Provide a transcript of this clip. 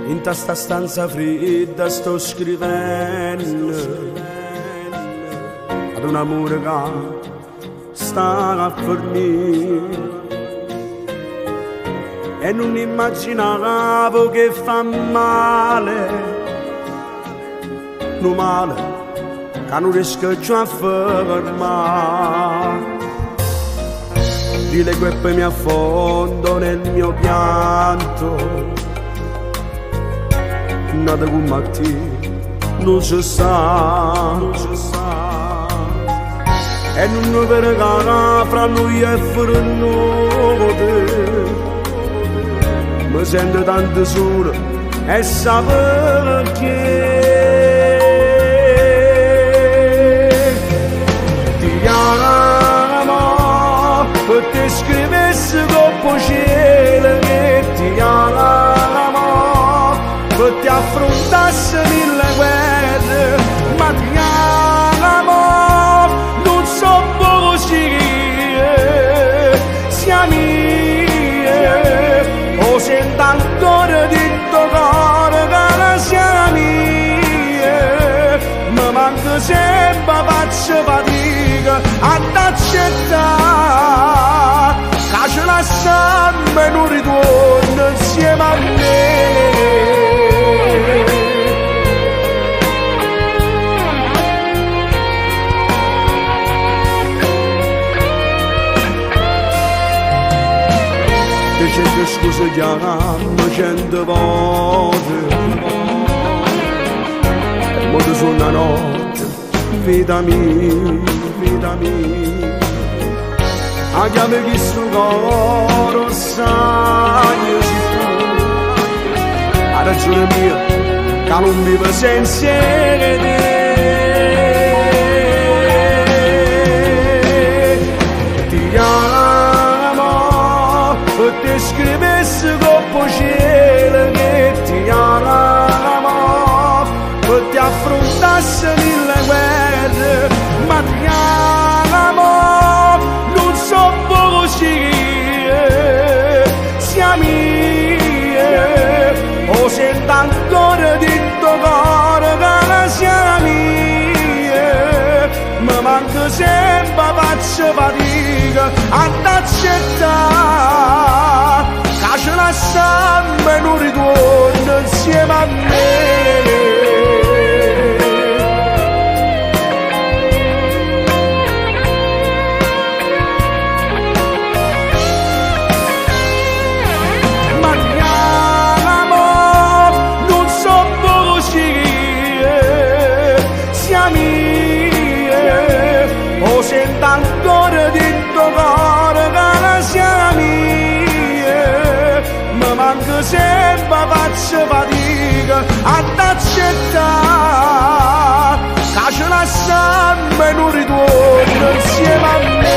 In sta stanza fredda sto scrivendo ad un amore che sta a fornire e non immaginavo che fa male, no male che non riesco più a fermare. Dile che poi mi affondo nel mio pianto, nada come a te non si sa, e non verrà fra noi e fra noi. Mi sento tanto solo e sa perché. Ti amo per te scrivessi dopo cielo che ti amo, per ti affrontassi mille guerre, ma ti amo, non so così, siamo o sento ancora di tuo cuore che la sia mia, mi manca sempre, faccio fatica ad accettare che ce la sempre non ritorno insieme a me. Cento scuse chiamano 100 volte, ma tu sono una notte, vita mia, a chiave chi sto cuore sai se tu, a ragione mia, che non vivo senza te. Ti te scrivessi dopo cielo che ti amo, per ti affrontassi mille guerre, ma ti amo, non so così, siamo o sento ancora di tuo cuore che la sia mia, mi manca sempre, faccio fatica ad accettare che ce la sempre non ritorno insieme a me. Ma ti amo, non so così, siamo o sento ancora di tuo cuore che la sia mia, mi manca sempre, faccio fatica ad accettare che ce la sempre non ritorno insieme a me.